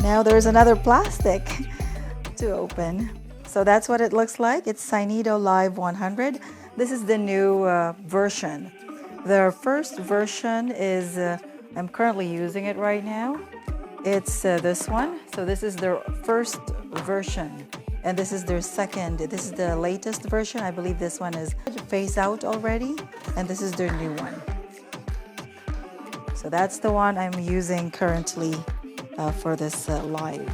now there's another plastic to open. So that's what it looks like. It's Synido Live 100. This is the new version. Their first version is, I'm currently using it right now. It's this one. So this is their first version. And this is their second. This is the latest version. I believe this one is phase out already. And this is their new one. So that's the one I'm using currently for this live.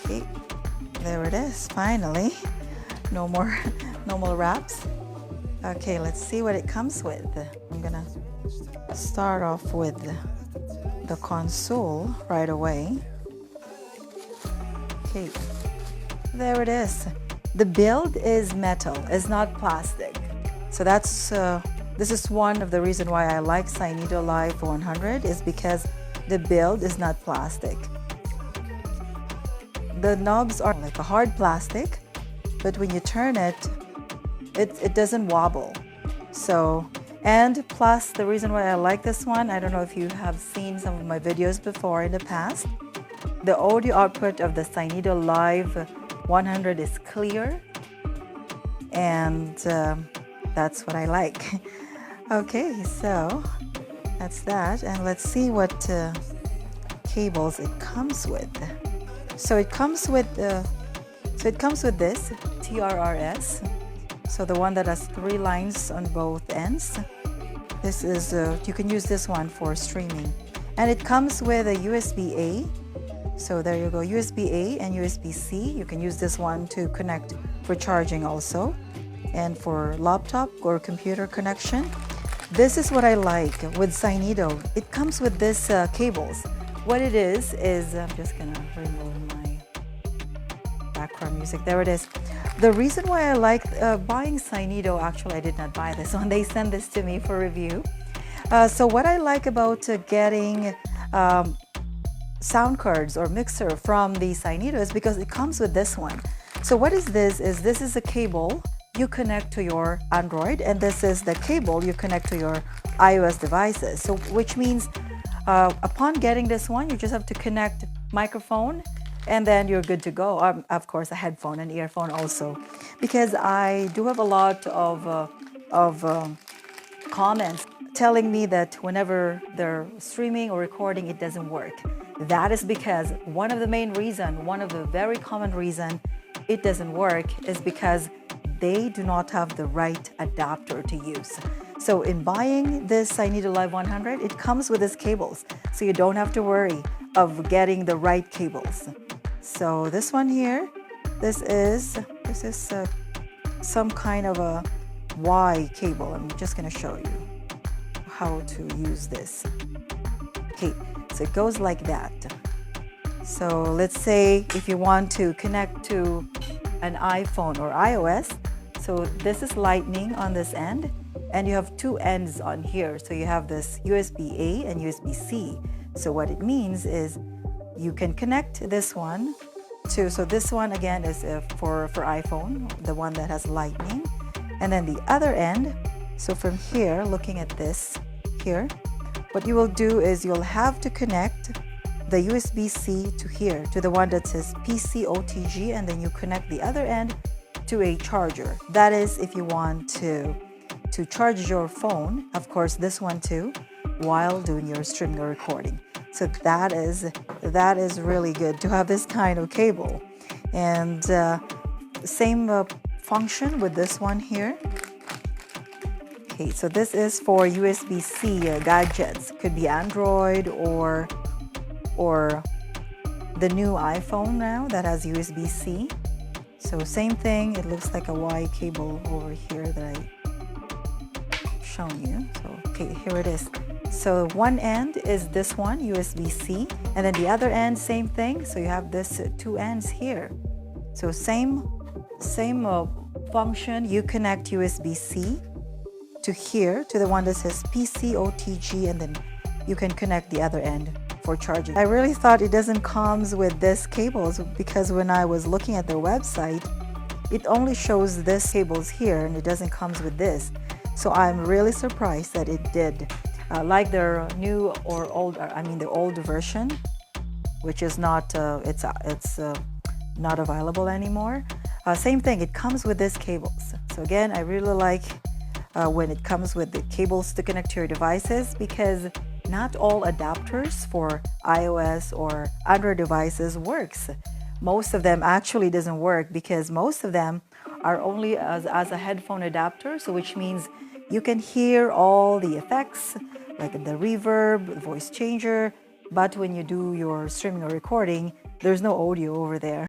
Okay, there it is, finally. No more wraps. Okay, let's see what it comes with. I'm gonna start off with the console right away. Okay, there it is. The build is metal, it's not plastic. So that's this is one of the reasons why I like Synido Live 100 is because the build is not plastic. The knobs are like a hard plastic, but when you turn it, it doesn't wobble. So, and plus the reason why I like this one, I don't know if you have seen some of my videos before in the past, the audio output of the Synido Live 100 is clear, and that's what I like. Okay, so that's that, and let's see what cables it comes with. So it comes with this TRRS. So the one that has 3 lines on both ends. This is you can use this one for streaming, and it comes with a USB-A. So there you go, USB-A and USB-C. You can use this one to connect for charging also, and for laptop or computer connection. This is what I like with Synido. It comes with this cables. What it is I'm just gonna remove my background music. There it is. The reason why I like buying Synido, actually I did not buy this one, they sent this to me for review. So what I like about getting sound cards or mixer from the Synido is because it comes with this one. So what is this is a cable you connect to your Android, and this is the cable you connect to your iOS devices. So which means upon getting this one, you just have to connect microphone and then you're good to go. Of course, a headphone and earphone also, because I do have a lot of comments telling me that whenever they're streaming or recording, it doesn't work. That is because one of the very common reason it doesn't work is because they do not have the right adapter to use. So in buying this Synido Live 100, it comes with these cables, so you don't have to worry of getting the right cables. So this one here, this is some kind of a Y cable. I'm just gonna show you how to use this. Okay, so it goes like that. So let's say if you want to connect to an iPhone or iOS, so this is lightning on this end, and you have 2 ends on here. So you have this USB-A and USB-C. So what it means is you can connect this one to, so this one again is for iPhone, the one that has lightning. And then the other end, so from here, looking at this here, what you will do is you'll have to connect the USB-C to here, to the one that says PC OTG, and then you connect the other end to a charger. That is if you want to charge your phone, of course this one too, while doing your streaming or recording. So that is really good to have this kind of cable. And same function with this one here. Okay, so this is for USB-C gadgets. Could be Android or the new iPhone now that has USB-C. So same thing, it looks like a Y cable over here that I shown you. So okay, here it is. So one end is this one, USB-C, and then the other end, same thing. So you have this 2 ends here. So same function, you connect USB-C to here, to the one that says PC OTG, and then you can connect the other end for charging. I really thought it doesn't comes with this cables, because when I was looking at their website, it only shows this cables here and it doesn't comes with this. So I'm really surprised that it did. Like their new or old, the old version, which is not, it's not available anymore. Same thing, it comes with this cables. So again, I really like when it comes with the cables to connect to your devices, because not all adapters for iOS or Android devices works. Most of them actually doesn't work, because most of them are only as a headphone adapter, so which means you can hear all the effects like the reverb, the voice changer, but when you do your streaming or recording, there's no audio over there.